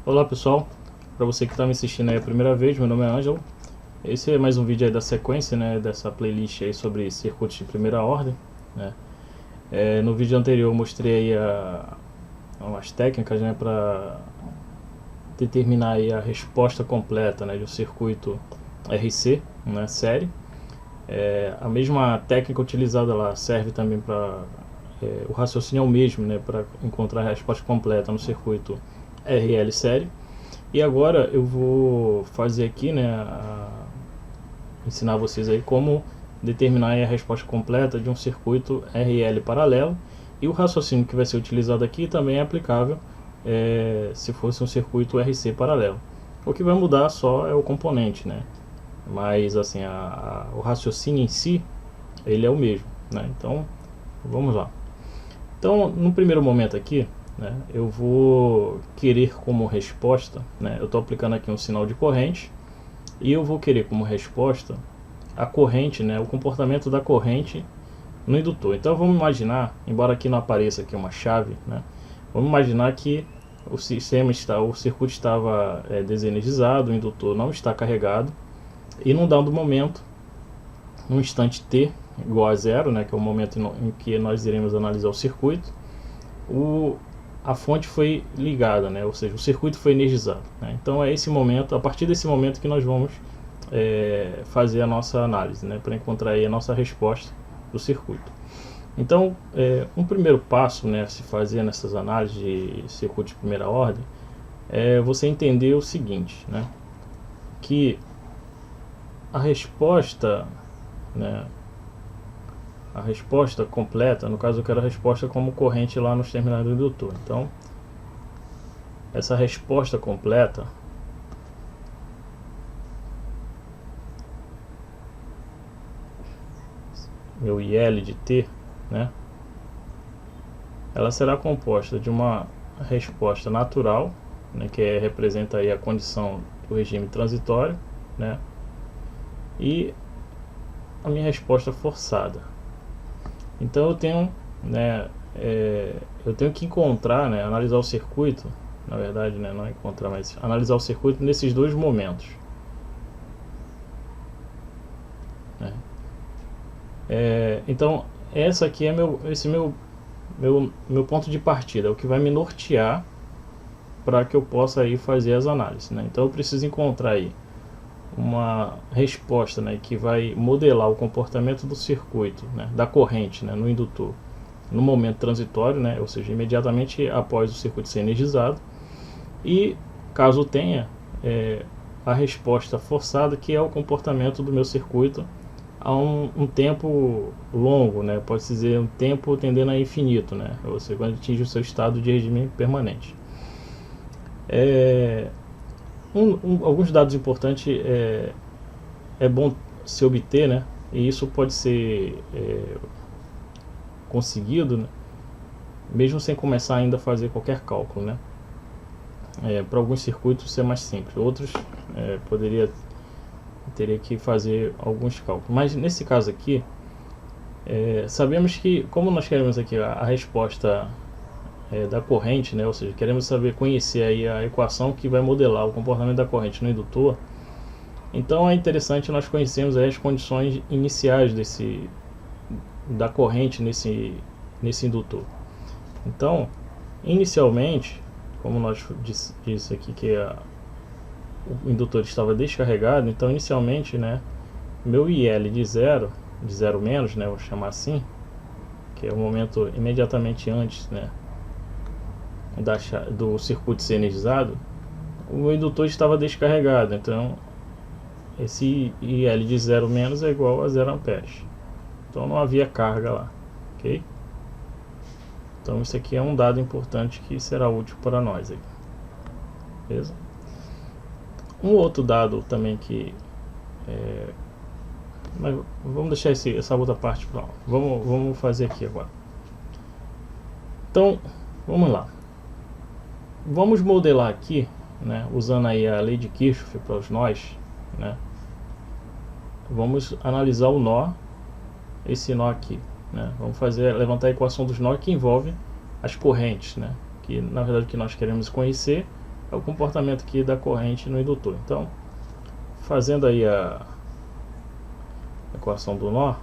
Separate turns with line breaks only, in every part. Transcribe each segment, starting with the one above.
Olá pessoal, para você que está me assistindo aí a primeira vez, meu nome é Ângelo. Esse é mais um vídeo aí da sequência, né, dessa playlist aí sobre circuitos de primeira ordem, né. No vídeo anterior eu mostrei aí umas técnicas, né, para determinar aí a resposta completa, né, de um circuito RC, né, série. A mesma técnica utilizada lá serve também para o raciocínio é o mesmo, né, para encontrar a resposta completa no circuito RL série. E agora eu vou fazer aqui, né, ensinar vocês aí como determinar aí a resposta completa de um circuito RL paralelo, e o raciocínio que vai ser utilizado aqui também é aplicável se fosse um circuito RC paralelo. O que vai mudar só é o componente, né, mas assim o raciocínio em si ele é o mesmo, né. Então vamos lá. Então no primeiro momento aqui, né, eu vou querer como resposta, né, eu estou aplicando aqui um sinal de corrente e eu vou querer como resposta a corrente, né, o comportamento da corrente no indutor. Então vamos imaginar, embora aqui não apareça aqui uma chave, né, vamos imaginar que o circuito estava desenergizado, o indutor não está carregado, e num dado momento, num instante t igual a zero, né, que é o momento em que nós iremos analisar o circuito, a fonte foi ligada, né, ou seja, o circuito foi energizado, né. Então é esse momento, a partir desse momento que nós vamos fazer a nossa análise, né, para encontrar aí a nossa resposta do circuito. Então um primeiro passo, né, a se fazer nessas análises de circuito de primeira ordem é você entender o seguinte, né, que a resposta, né, a resposta completa, no caso eu quero a resposta como corrente lá nos terminais do indutor. Então essa resposta completa meu IL de T, né, ela será composta de uma resposta natural, né, que representa aí a condição do regime transitório, né, e a minha resposta forçada. Então eu tenho, né, eu tenho que encontrar, né, analisar o circuito, na verdade, né, não encontrar, mas analisar o circuito nesses dois momentos, né. Então essa aqui é meu ponto de partida, é o que vai me nortear para que eu possa aí fazer as análises, né. Então eu preciso encontrar aí uma resposta, né, que vai modelar o comportamento do circuito, né, da corrente, né, no indutor no momento transitório, né, ou seja, imediatamente após o circuito ser energizado, e caso tenha a resposta forçada, que é o comportamento do meu circuito a um tempo longo, né, pode-se dizer um tempo tendendo a infinito, né, ou seja, quando atinge o seu estado de regime permanente. Alguns dados importantes é bom se obter, né, e isso pode ser conseguido, né, mesmo sem começar ainda a fazer qualquer cálculo, né. Para alguns circuitos isso é mais simples, outros teria que fazer alguns cálculos, mas nesse caso aqui sabemos que, como nós queremos aqui a resposta da corrente, né, ou seja, queremos conhecer aí a equação que vai modelar o comportamento da corrente no indutor. Então é interessante nós conhecermos aí as condições iniciais da corrente nesse indutor. Então, inicialmente, como nós disse aqui que o indutor estava descarregado, então inicialmente, né, meu IL de zero menos, né, vou chamar assim, que é o momento imediatamente antes, né, do circuito ser energizado, o indutor estava descarregado, então esse IL de 0 menos é igual a 0 amperes, então não havia carga lá, ok? Então isso aqui é um dado importante que será útil para nós aí, beleza? Um outro dado também que mas vamos deixar essa outra parte para lá. Vamos fazer aqui agora. Então vamos lá. Vamos modelar aqui, né, usando aí a lei de Kirchhoff para os nós, né. Vamos analisar o nó, esse nó aqui, né. Vamos levantar a equação dos nós que envolve as correntes, né, que na verdade o que nós queremos conhecer é o comportamento aqui da corrente no indutor. Então, fazendo aí a equação do nó,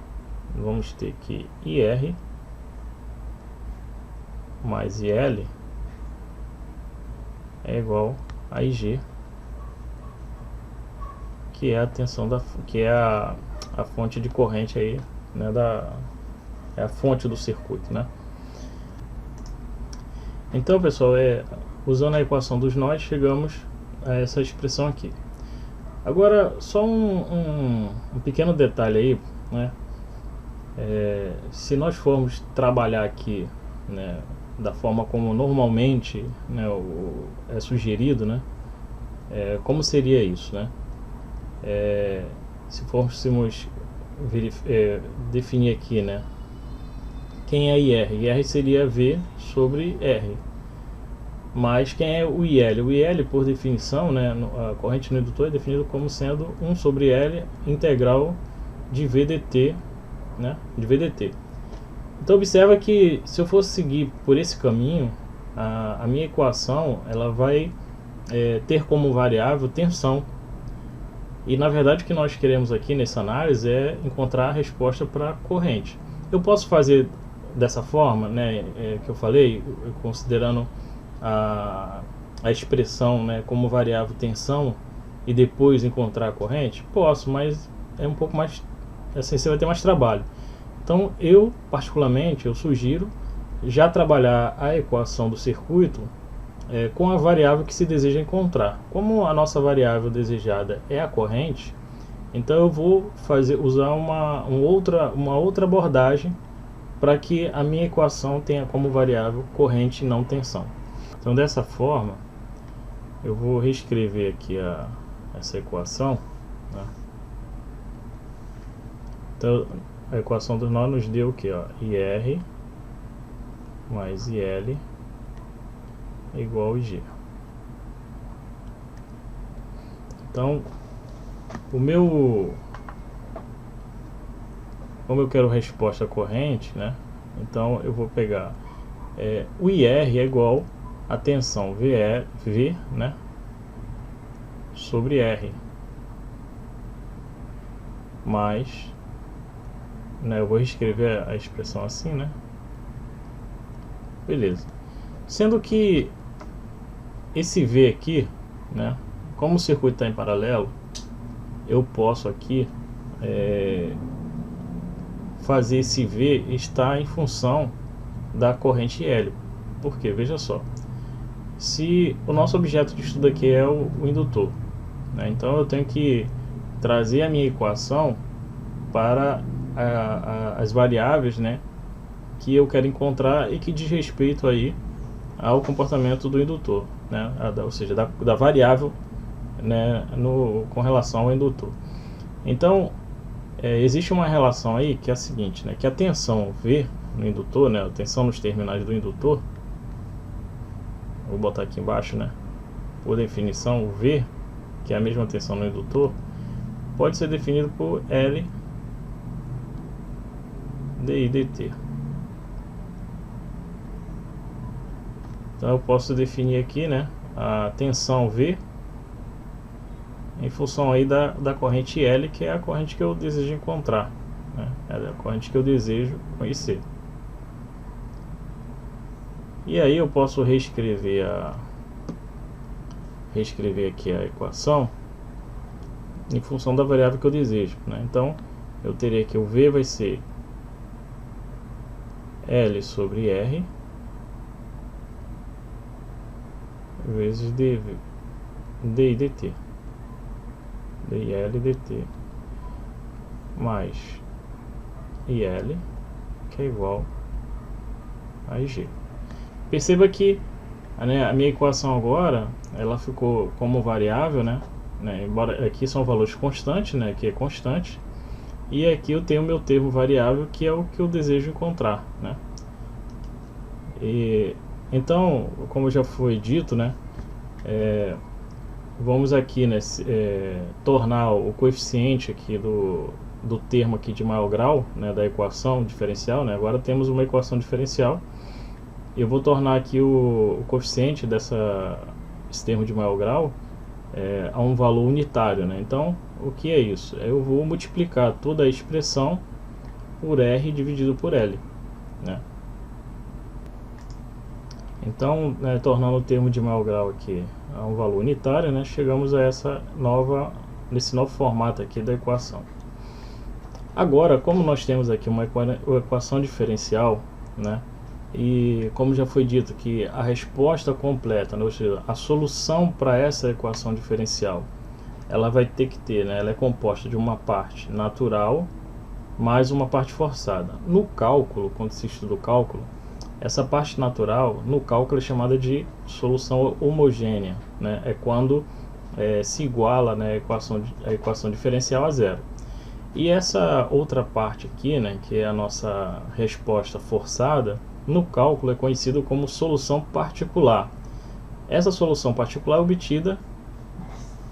vamos ter que IR mais IL é igual a IG, que é a tensão que é a fonte de corrente aí, né, é a fonte do circuito, né? Então, pessoal, usando a equação dos nós, chegamos a essa expressão aqui. Agora, só um pequeno detalhe aí, né? Se nós formos trabalhar aqui, né, da forma como normalmente, né, é sugerido, né? Como seria isso, né? Se fôssemos definir aqui, né, quem é IR? IR seria V sobre R. Mas quem é o IL? O IL, por definição, né, a corrente no indutor é definido como sendo 1 sobre L integral de VDT, né, de VDT. Então observa que se eu fosse seguir por esse caminho, a minha equação ela vai ter como variável tensão. E na verdade o que nós queremos aqui nessa análise é encontrar a resposta para a corrente. Eu posso fazer dessa forma, né, que eu falei, considerando a expressão, né, como variável tensão e depois encontrar a corrente? Posso, mas é um pouco mais, assim, você vai ter mais trabalho. Então eu particularmente sugiro já trabalhar a equação do circuito com a variável que se deseja encontrar. Como a nossa variável desejada é a corrente, então eu vou usar uma outra abordagem para que a minha equação tenha como variável corrente e não tensão. Então dessa forma eu vou reescrever aqui essa equação, né? Então a equação do nó nos deu o que? IR mais IL é igual a IG. Então como eu quero resposta corrente, né? Então eu vou pegar o IR é igual a tensão V, né, sobre R mais, né, eu vou escrever a expressão assim, né? Beleza. Sendo que esse V aqui, né, como o circuito está em paralelo, eu posso aqui fazer esse V estar em função da corrente L. Por quê? Veja só. Se o nosso objeto de estudo aqui é o indutor, né, então eu tenho que trazer a minha equação para as variáveis, né, que eu quero encontrar e que diz respeito aí ao comportamento do indutor, né, ou seja, da variável, né, com relação ao indutor. Então existe uma relação aí que é a seguinte, né, que a tensão V no indutor, né, a tensão nos terminais do indutor, vou botar aqui embaixo, né, por definição o V, que é a mesma tensão no indutor, pode ser definido por L di dt. Então eu posso definir aqui, né, a tensão V em função aí da corrente L, que é a corrente que eu desejo encontrar, né, é a corrente que eu desejo conhecer. E aí eu posso reescrever aqui a equação em função da variável que eu desejo, né? Então eu teria que o V vai ser L sobre R vezes dV, d dt, dl dt mais IL, que é igual a IG. Perceba que a minha equação agora ela ficou como variável, né, embora aqui são valores constantes, né, aqui é constante, e aqui eu tenho o meu termo variável, que é o que eu desejo encontrar, né. E então, como já foi dito, né, vamos aqui, né, tornar o coeficiente aqui do termo aqui de maior grau, né, da equação diferencial, né. Agora temos uma equação diferencial. Eu vou tornar aqui o coeficiente dessa esse termo de maior grau, a um valor unitário, né? Então, o que é isso? Eu vou multiplicar toda a expressão por R dividido por L, né? Então, tornando o termo de maior grau aqui a um valor unitário, né, chegamos a nesse novo formato aqui da equação. Agora, como nós temos aqui uma equação diferencial, né, e como já foi dito que a resposta completa, né, ou seja, a solução para essa equação diferencial, ela vai ter que ter, né, ela é composta de uma parte natural mais uma parte forçada. No cálculo, quando se estuda o cálculo, essa parte natural no cálculo é chamada de solução homogênea, né? É quando se iguala, né, a equação diferencial a zero. E essa outra parte aqui, né, que é a nossa resposta forçada, no cálculo é conhecido como solução particular. Essa solução particular é obtida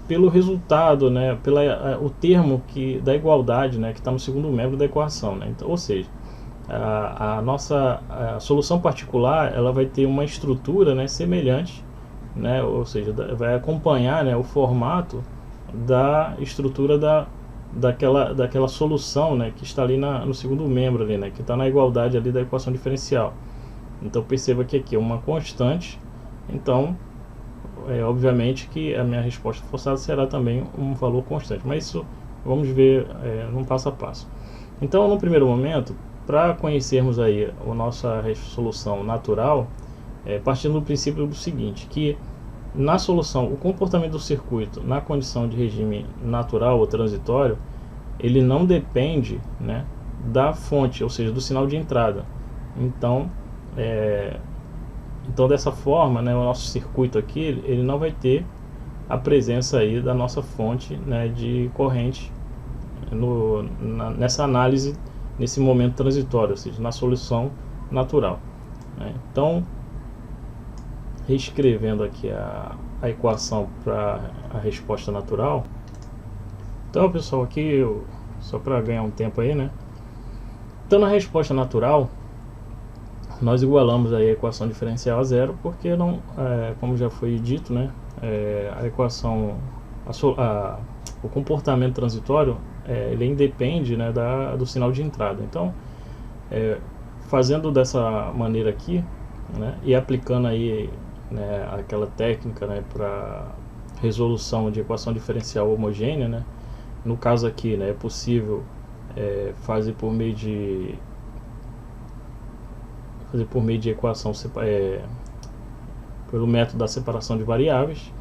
pelo resultado, né, o termo da igualdade, né, que está no segundo membro da equação, né? Então, ou seja, a nossa solução particular, ela vai ter uma estrutura, né, semelhante, né, ou seja, vai acompanhar, né, o formato da estrutura daquela solução, né, que está ali no segundo membro ali, né, que está na igualdade ali da equação diferencial. Então perceba que aqui é uma constante, então obviamente que a minha resposta forçada será também um valor constante, mas isso vamos ver num passo a passo. Então, no primeiro momento, para conhecermos aí a nossa solução natural, partindo do princípio do seguinte, que na solução, o comportamento do circuito na condição de regime natural ou transitório, ele não depende, né, da fonte, ou seja, do sinal de entrada. Então, dessa forma, né, o nosso circuito aqui, ele não vai ter a presença aí da nossa fonte, né, de corrente nessa análise, nesse momento transitório, ou seja, na solução natural, né? Então, reescrevendo aqui a equação para a resposta natural. Então, pessoal, aqui só para ganhar um tempo aí, né? Então, na resposta natural, nós igualamos aí a equação diferencial a zero, porque não, como já foi dito, né, a equação, o comportamento transitório, ele independe, né, do sinal de entrada. Então, fazendo dessa maneira aqui, né, e aplicando aí, né, aquela técnica, né, para resolução de equação diferencial homogênea, né, no caso aqui, né, é possível fazer por meio de equação pelo método da separação de variáveis.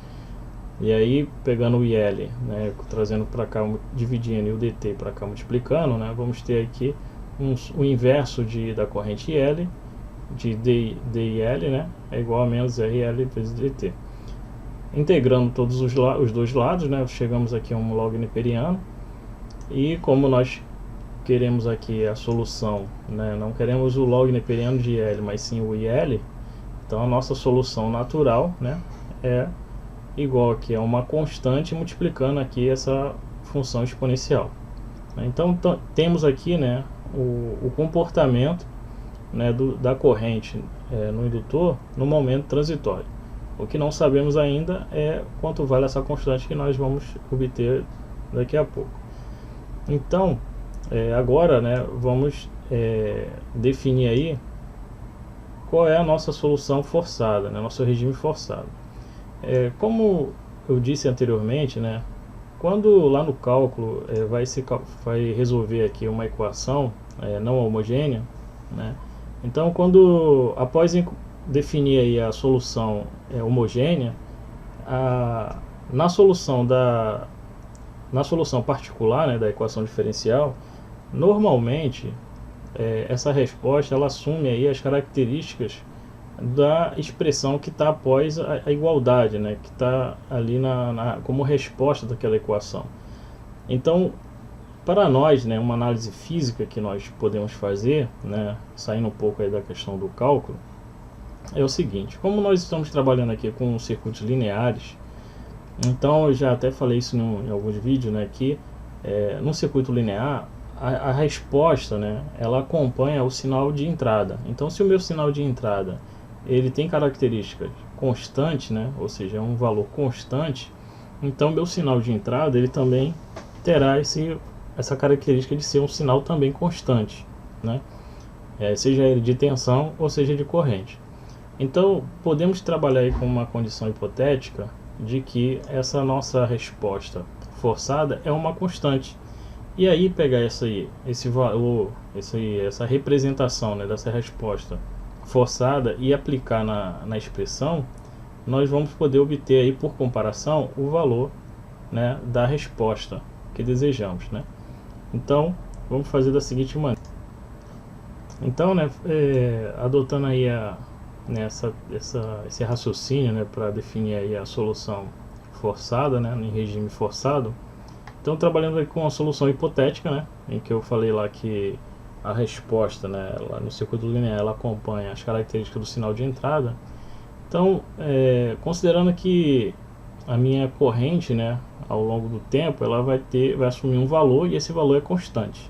E aí, pegando o IL, né, trazendo para cá, dividindo, e o DT para cá, multiplicando, né, vamos ter aqui o inverso da corrente IL, de DIL, né, é igual a menos RL vezes DT. Integrando todos os dois lados, né, chegamos aqui a um log neperiano. E como nós queremos aqui a solução, né, não queremos o log neperiano de IL, mas sim o IL, então a nossa solução natural, né, é igual aqui a uma constante multiplicando aqui essa função exponencial. Então temos aqui, né, o comportamento, né, da corrente no indutor no momento transitório. O que não sabemos ainda é quanto vale essa constante que nós vamos obter daqui a pouco. Então, agora, né, vamos definir aí qual é a nossa solução forçada, né, nosso regime forçado. Como eu disse anteriormente, né, quando lá no cálculo vai resolver aqui uma equação não homogênea, né, então após definir aí a solução homogênea, na solução particular, né, da equação diferencial, normalmente essa resposta ela assume aí as características da expressão que está após a igualdade, né, que está ali como resposta daquela equação. Então, para nós, né, uma análise física que nós podemos fazer, né, saindo um pouco aí da questão do cálculo, é o seguinte: como nós estamos trabalhando aqui com circuitos lineares, então eu já até falei isso em alguns vídeos, né, que no circuito linear a resposta, né, ela acompanha o sinal de entrada. Então, se o meu sinal de entrada ele tem características constante, né, ou seja, é um valor constante, então meu sinal de entrada ele também terá essa característica de ser um sinal também constante, né, seja ele de tensão ou seja de corrente. Então podemos trabalhar aí com uma condição hipotética de que essa nossa resposta forçada é uma constante. E aí pegar esse valor, essa representação, né, dessa resposta forçada e aplicar na expressão, nós vamos poder obter aí por comparação o valor, né, da resposta que desejamos, né? Então vamos fazer da seguinte maneira. Então, né, adotando aí esse raciocínio, né, para definir aí a solução forçada, né, em regime forçado. Então, trabalhando aqui com uma solução hipotética, né, em que eu falei lá que a resposta, né, lá no circuito linear, ela acompanha as características do sinal de entrada. Então, considerando que a minha corrente, né, ao longo do tempo, ela vai assumir um valor e esse valor é constante.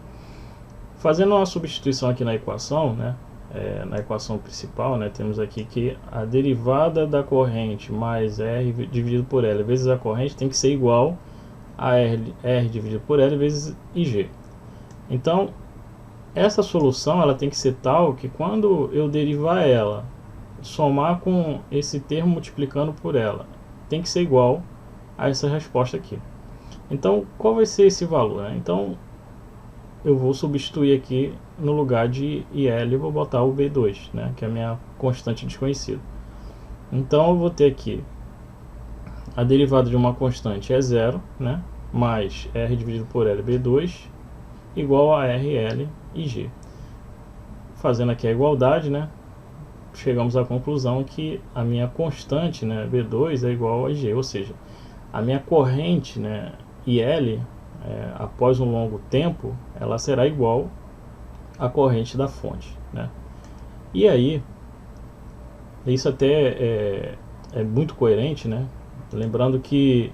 Fazendo uma substituição aqui na equação, né, na equação principal, né, temos aqui que a derivada da corrente mais R dividido por L vezes a corrente tem que ser igual a R dividido por L vezes IG. Então, essa solução ela tem que ser tal que quando eu derivar ela, somar com esse termo multiplicando por ela, tem que ser igual a essa resposta aqui. Então, qual vai ser esse valor, né? Então, eu vou substituir aqui no lugar de IL, eu vou botar o B2, né, que é a minha constante desconhecida. Então, eu vou ter aqui a derivada de uma constante é zero, né, mais R dividido por L, B2, igual a RL e G. Fazendo aqui a igualdade, né, chegamos à conclusão que a minha constante, né, B2 é igual a G, ou seja, a minha corrente, né, IL, após um longo tempo, ela será igual à corrente da fonte, né? E aí, isso até é muito coerente, né? Lembrando que,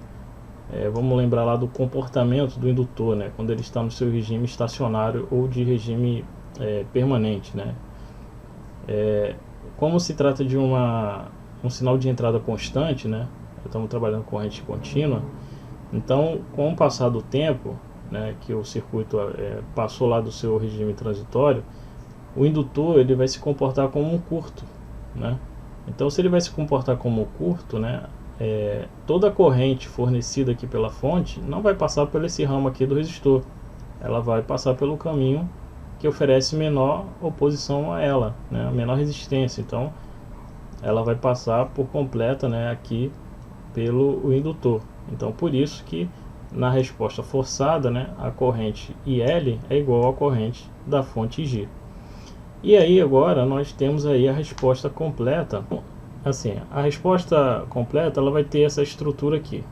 vamos lembrar lá do comportamento do indutor, né? Quando ele está no seu regime estacionário ou de regime permanente, né? Como se trata de um sinal de entrada constante, né? Estamos trabalhando com corrente contínua. Então, com o passar do tempo, né, que o circuito passou lá do seu regime transitório, o indutor ele vai se comportar como um curto, né? Então, se ele vai se comportar como um curto, né, toda a corrente fornecida aqui pela fonte não vai passar por esse ramo aqui do resistor. Ela vai passar pelo caminho que oferece menor oposição a ela, né, a menor resistência. Então, ela vai passar por completa, né, aqui pelo indutor. Então, por isso que na resposta forçada, né, a corrente IL é igual à corrente da fonte G. E aí agora nós temos aí a resposta completa. Assim, a resposta completa ela vai ter essa estrutura aqui.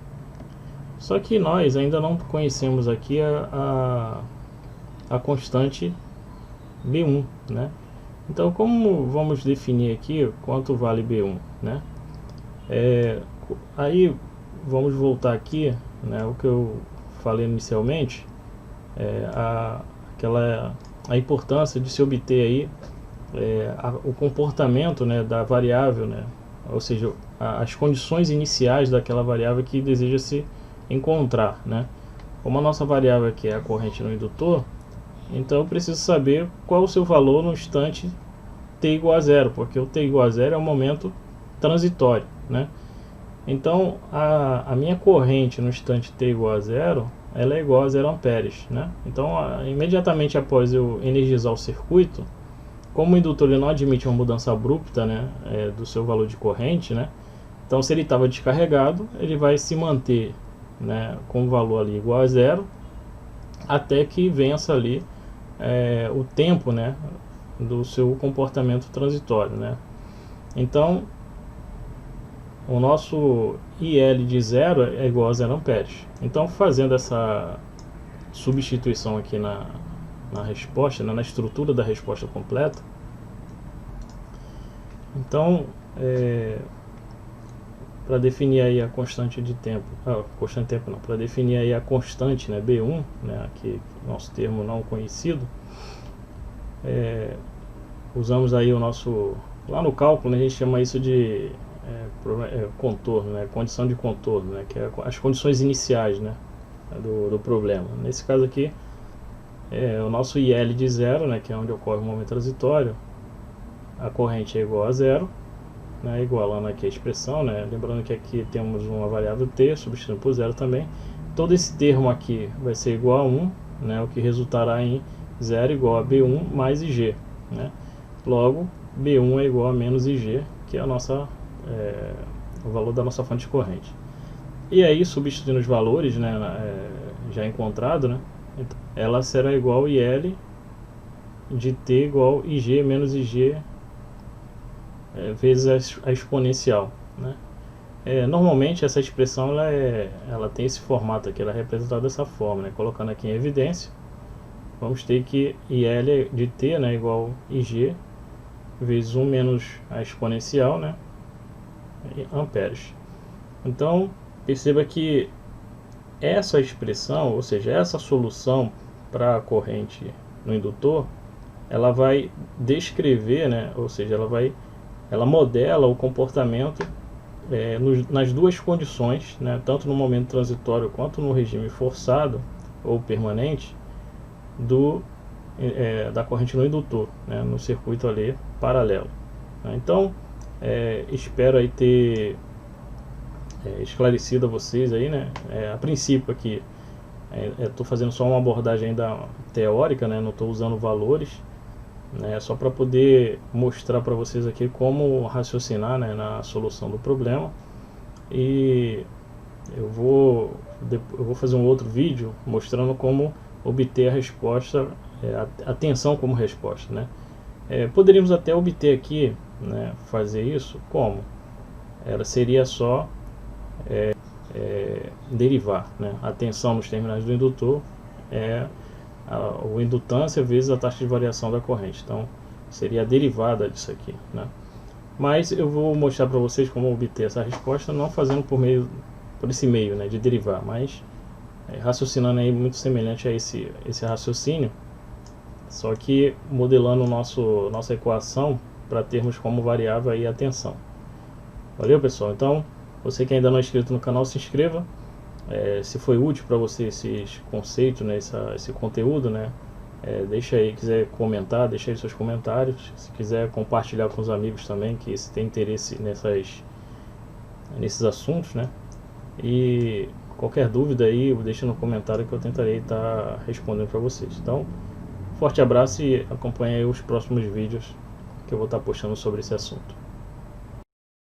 Só que nós ainda não conhecemos aqui a constante B1, né? Então, como vamos definir aqui quanto vale B1, né? Aí vamos voltar aqui, né, o que eu falei inicialmente, a importância de se obter aí o comportamento, né, da variável, né, ou seja, as condições iniciais daquela variável que deseja se encontrar, né. Como a nossa variável aqui é a corrente no indutor, então eu preciso saber qual o seu valor no instante t igual a zero, porque o t igual a zero é o momento transitório, né. Então, a minha corrente no instante t igual a zero, ela é igual a 0 amperes, né? Então, imediatamente após eu energizar o circuito, como o indutor ele não admite uma mudança abrupta, né, do seu valor de corrente, né? Então, se ele estava descarregado, ele vai se manter, né, com o valor ali igual a zero, até que vença ali o tempo, né, do seu comportamento transitório, né? Então, o nosso IL de zero é igual a 0 amperes. Então, fazendo essa substituição aqui na resposta, né, na estrutura da resposta completa, então, para definir aí a constante de tempo, para definir aí a constante, né, B1, né, aqui nosso termo não conhecido, usamos aí o nosso, lá no cálculo, né, a gente chama isso de contorno, né, condição de contorno, né, que é as condições iniciais, né, do problema. Nesse caso aqui, o nosso IL de zero, né, que é onde ocorre o momento transitório, a corrente é igual a zero, né, igualando aqui a expressão, né, lembrando que aqui temos uma variável t, substituindo por zero também. Todo esse termo aqui vai ser igual a 1, né, o que resultará em 0 igual a B1 mais IG, né. Logo, B1 é igual a menos IG, que é o valor da nossa fonte de corrente. E aí, substituindo os valores, né, já encontrado, né, ela será igual a IL de T igual a IG menos IG vezes a exponencial, né. Normalmente essa expressão ela tem esse formato aqui, ela é representada dessa forma, né, colocando aqui em evidência, vamos ter que IL de T, né, igual a IG vezes 1 menos a exponencial, né, amperes. Então perceba que essa expressão, ou seja, essa solução para a corrente no indutor, ela vai descrever, né, ou seja, ela modela o comportamento nas duas condições, né, tanto no momento transitório quanto no regime forçado ou permanente da corrente no indutor, né, no circuito ali paralelo. Então, espero aí ter esclarecido a vocês aí, né. A princípio aqui estou fazendo só uma abordagem ainda teórica, né, não estou usando valores, né, só para poder mostrar para vocês aqui como raciocinar, né, na solução do problema. E eu vou fazer um outro vídeo mostrando como obter a resposta, a tensão como resposta, né. Poderíamos até obter aqui, né, fazer isso como? Seria só derivar, né, a tensão nos terminais do indutor a indutância vezes a taxa de variação da corrente. Então seria a derivada disso aqui, né? Mas eu vou mostrar para vocês como obter essa resposta, não fazendo por esse meio, né, de derivar, mas raciocinando aí muito semelhante a esse raciocínio, só que modelando nossa equação para termos como variável aí a tensão. Valeu, pessoal? Então, você que ainda não é inscrito no canal, se inscreva. Se foi útil para você esses conceitos, né, esse conteúdo, né, deixa aí, quiser comentar, deixa aí seus comentários. Se quiser compartilhar com os amigos também que se tem interesse nesses assuntos, né, e qualquer dúvida aí, deixa no comentário que eu tentarei estar respondendo para vocês. Então, forte abraço e acompanhe aí os próximos vídeos que eu vou estar postando sobre esse assunto.